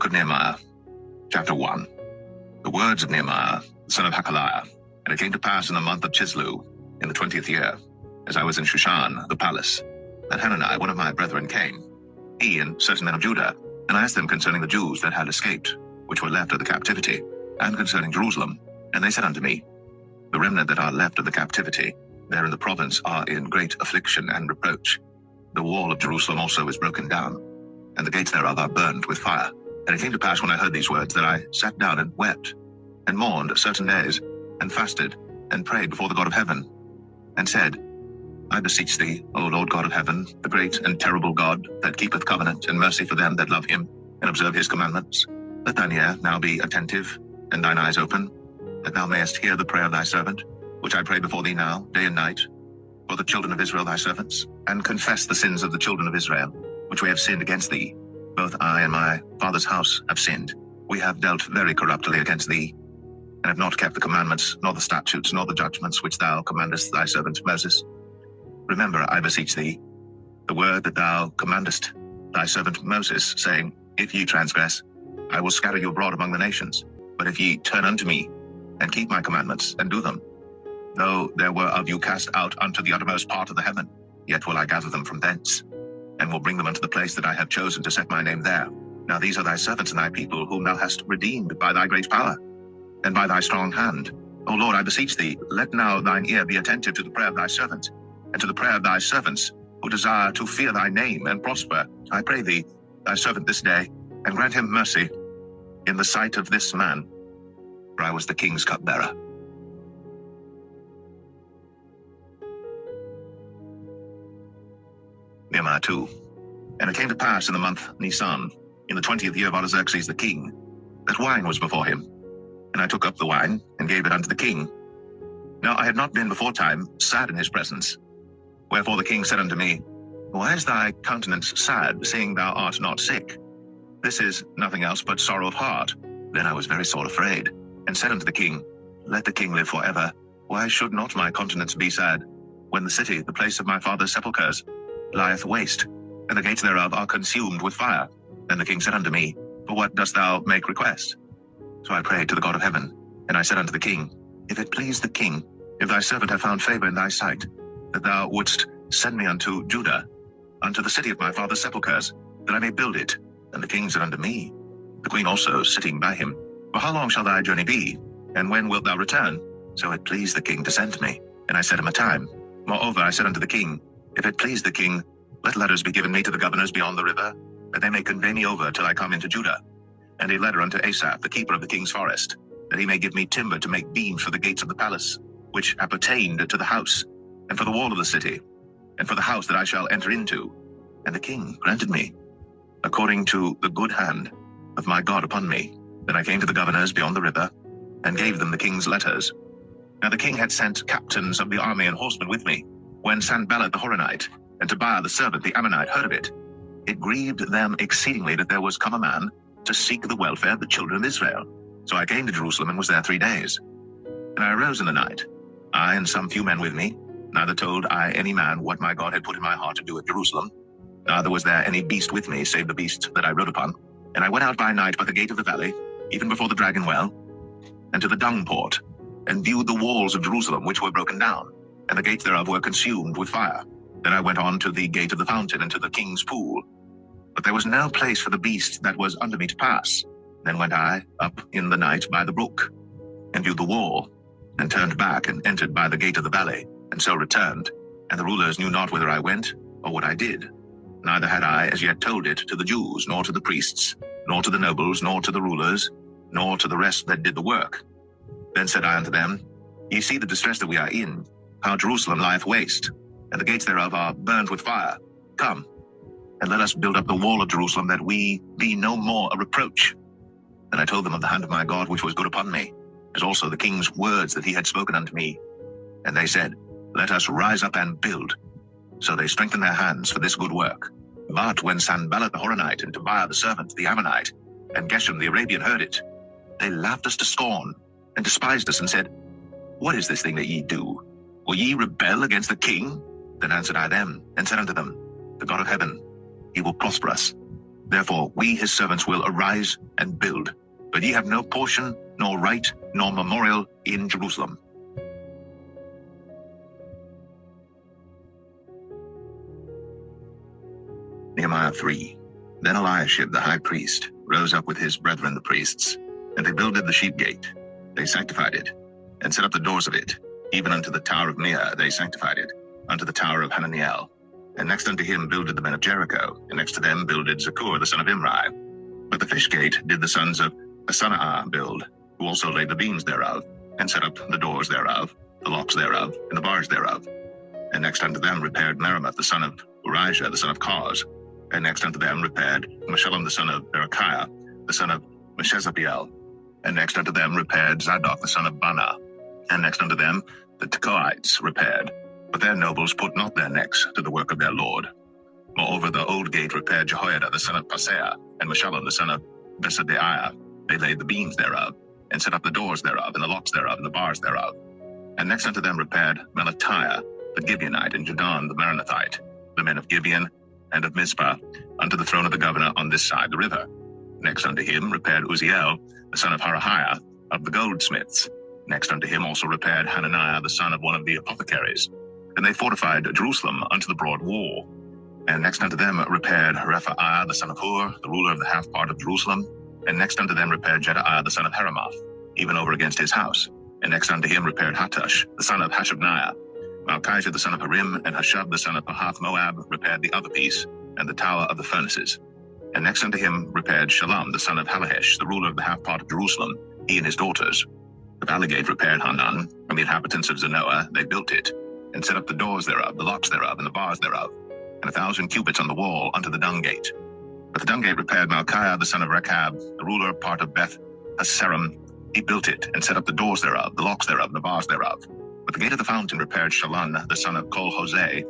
of Nehemiah, chapter 1. The words of Nehemiah, the son of Hakaliah. And it came to pass in the month of Chislew, in the 20th year, as I was in Shushan, the palace, that Hanani, one of my brethren, came, he and certain men of Judah, and I asked them concerning the Jews that had escaped, which were left of the captivity, and concerning Jerusalem. And they said unto me, The remnant that are left of the captivity, there in the province, are in great affliction and reproach. The wall of Jerusalem also is broken down, and the gates thereof are burned with fire. And it came to pass when I heard these words, that I sat down and wept, and mourned certain days, and fasted, and prayed before the God of heaven, and said, I beseech thee, O Lord God of heaven, the great and terrible God, that keepeth covenant and mercy for them that love him, and observe his commandments, let thine ear now be attentive, and thine eyes open, that thou mayest hear the prayer of thy servant, which I pray before thee now, day and night, for the children of Israel thy servants, and confess the sins of the children of Israel, which we have sinned against thee. Both I and my father's house have sinned. We have dealt very corruptly against thee, and have not kept the commandments, nor the statutes, nor the judgments which thou commandest thy servant Moses. Remember, I beseech thee, the word that thou commandest thy servant Moses, saying, If ye transgress, I will scatter you abroad among the nations. But if ye turn unto me, and keep my commandments, and do them, though there were of you cast out unto the uttermost part of the heaven, yet will I gather them from thence, and will bring them unto the place that I have chosen to set my name there. Now these are thy servants and thy people, whom thou hast redeemed by thy great power, and by thy strong hand. O Lord, I beseech thee, let now thine ear be attentive to the prayer of thy servant, and to the prayer of thy servants, who desire to fear thy name and prosper. I pray thee, thy servant this day, and grant him mercy in the sight of this man, for I was the king's cupbearer. Nehemiah 2. And it came to pass in the month Nisan, in the 20th year of Artaxerxes the king, that wine was before him. And I took up the wine, and gave it unto the king. Now I had not been beforetime sad in his presence. Wherefore the king said unto me, Why is thy countenance sad, seeing thou art not sick? This is nothing else but sorrow of heart. Then I was very sore afraid, and said unto the king, Let the king live forever. Why should not my countenance be sad, when the city, the place of my father's sepulchres, lieth waste, and the gates thereof are consumed with fire? Then the king said unto me, For what dost thou make request? So I prayed to the God of heaven, and I said unto the king, If it please the king, if thy servant have found favor in thy sight, that thou wouldst send me unto Judah, unto the city of my father's sepulchres, that I may build it. And the king said unto me, the queen also sitting by him, For how long shall thy journey be, and when wilt thou return? So it pleased the king to send me, and I set him a time. Moreover I said unto the king, If it please the king, let letters be given me to the governors beyond the river, that they may convey me over till I come into Judah. And a letter unto Asaph, the keeper of the king's forest, that he may give me timber to make beams for the gates of the palace, which appertained to the house, and for the wall of the city, and for the house that I shall enter into. And the king granted me, according to the good hand of my God upon me. Then I came to the governors beyond the river, and gave them the king's letters. Now the king had sent captains of the army and horsemen with me. When Sanballat the Horonite, and Tobiah the servant the Ammonite, heard of it, it grieved them exceedingly that there was come a man to seek the welfare of the children of Israel. So I came to Jerusalem, and was there 3 days. And I arose in the night, I and some few men with me. Neither told I any man what my God had put in my heart to do at Jerusalem. Neither was there any beast with me, save the beast that I rode upon. And I went out by night by the gate of the valley, even before the dragon well, and to the dung port, and viewed the walls of Jerusalem, which were broken down, and the gates thereof were consumed with fire. Then I went on to the gate of the fountain, and to the king's pool. But there was no place for the beast that was under me to pass. Then went I up in the night by the brook, and viewed the wall, and turned back, and entered by the gate of the valley, and so returned. And the rulers knew not whither I went, or what I did. Neither had I as yet told it to the Jews, nor to the priests, nor to the nobles, nor to the rulers, nor to the rest that did the work. Then said I unto them, Ye see the distress that we are in, how Jerusalem lieth waste, and the gates thereof are burned with fire. Come, and let us build up the wall of Jerusalem, that we be no more a reproach. And I told them of the hand of my God, which was good upon me, as also the king's words that he had spoken unto me. And they said, Let us rise up and build. So they strengthened their hands for this good work. But when Sanballat the Horonite, and Tobiah the servant, the Ammonite, and Geshem the Arabian heard it, they laughed us to scorn, and despised us, and said, What is this thing that ye do? Will ye rebel against the king? Then answered I them, and said unto them, The God of heaven, he will prosper us, Therefore we his servants will arise and build, but ye have no portion, nor right, nor memorial in Jerusalem. Nehemiah 3. Then Eliashib the high priest rose up with his brethren the priests, and they builded the sheep gate. They sanctified it, and set up the doors of it, even unto the tower of Meah they sanctified it, unto the tower of Hananiel. And next unto him builded the men of Jericho, and next to them builded Zakur the son of Imri. But the fish gate did the sons of Asana build, who also laid the beams thereof, and set up the doors thereof, the locks thereof, and the bars thereof. And next unto them repaired Meremoth the son of Urijah the son of Koz. And next unto them repaired Meshullam the son of Berechiah, the son of Meshezabeel. And next unto them repaired Zadok the son of Bana. And next unto them the Tekoites repaired, but their nobles put not their necks to the work of their lord. Moreover, the old gate repaired Jehoiada the son of Paseah, and Meshullam the son of Besadeiah. They laid the beams thereof, and set up the doors thereof, and the locks thereof, and the bars thereof. And next unto them repaired Melatiah the Gibeonite, and Jadon the Meronothite, the men of Gibeon and of Mizpah, unto the throne of the governor on this side the river. Next unto him repaired Uzziel the son of Harahiah of the goldsmiths. Next unto him also repaired Hananiah the son of one of the apothecaries. And they fortified Jerusalem unto the broad wall. And next unto them repaired Rephaiah the son of Hur, the ruler of the half part of Jerusalem. And next unto them repaired Jedaiah the son of Heramoth, even over against his house. And next unto him repaired Hattush the son of Hashabniah. Malchijah the son of Harim and Hashub the son of Pahath Moab repaired the other piece, and the tower of the furnaces. And next unto him repaired Shalom the son of Halahesh, the ruler of the half part of Jerusalem, he and his daughters. The valley gate repaired Hanan, and the inhabitants of Zanoah, they built it, and set up the doors thereof, the locks thereof, and the bars thereof, and 1,000 cubits on the wall unto the Dung Gate. But the Dung Gate repaired Malchiah the son of Rechab, the ruler of part of Beth Haserim. He built it, and set up the doors thereof, the locks thereof, and the bars thereof. But the gate of the fountain repaired Shalon the son of Kol-Hoseh,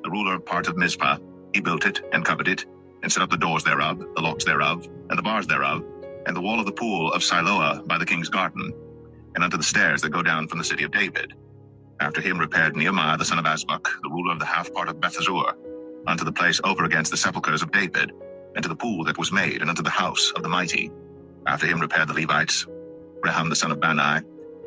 the ruler of part of Mizpah. He built it, and covered it, and set up the doors thereof, the locks thereof, and the bars thereof, and the wall of the pool of Siloah by the king's garden, and unto the stairs that go down from the city of David. After him repaired Nehemiah the son of Azbuk, the ruler of the half part of Bethazur, unto the place over against the sepulchres of David, and to the pool that was made, and unto the house of the mighty. After him repaired the Levites, Rehum the son of Bani.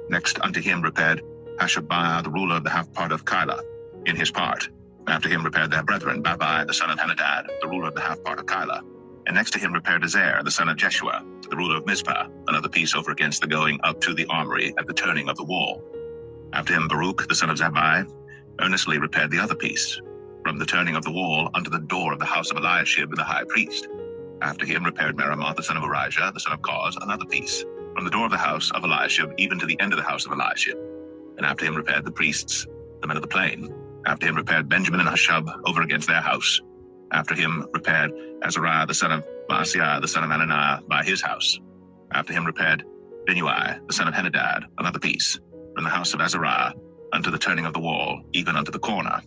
Next unto him repaired Hashabiah, the ruler of the half part of Keilah, in his part. After him repaired their brethren, Babai the son of Henadad, the ruler of the half part of Keilah. And next to him repaired Ezer, the son of Jeshua, the ruler of Mizpah, another piece over against the going up to the armory at the turning of the wall. After him Baruch, the son of Zabbai, earnestly repaired the other piece, from the turning of the wall unto the door of the house of Eliashib the high priest. After him repaired Meremoth, the son of Urijah, the son of Koz, another piece, from the door of the house of Eliashib even to the end of the house of Eliashib. And after him repaired the priests, the men of the plain. After him repaired Benjamin and Hashub over against their house. After him repaired Azariah the son of Maaseiah the son of Ananiah by his house. After him repaired Binnui the son of Henadad, another piece, from the house of Azariah unto the turning of the wall, even unto the corner.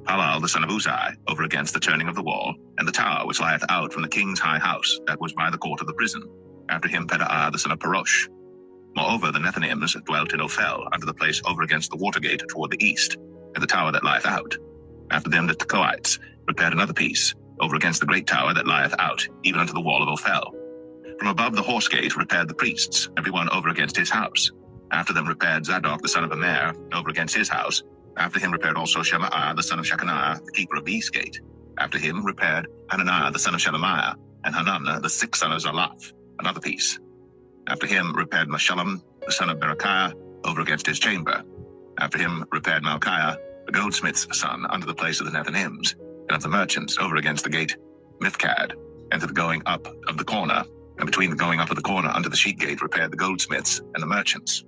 Halal the son of Uzai over against the turning of the wall, and the tower which lieth out from the king's high house, that was by the court of the prison. After him Pedaiah the son of Parosh. Moreover, the Nethinims dwelt in Ophel, unto the place over against the water gate toward the east, and the tower that lieth out. After them the Tekoites repaired another piece, over against the great tower that lieth out, even unto the wall of Ophel. From above the horse gate repaired the priests, every one over against his house. After them repaired Zadok the son of Immer, over against his house. After him repaired also Shemaiah the son of Shechaniah, the keeper of the east gate. After him repaired Hananiah the son of Shelemiah, and Hanan the sixth son of Zalaph, another piece. After him repaired Meshullam the son of Berechiah, over against his chamber. After him repaired Malchiah, the goldsmith's son, unto the place of the Nethinims, and of the merchants, over against the gate Mithkad, and to the going up of the corner, and between the going up of the corner unto the sheep gate repaired the goldsmiths and the merchants.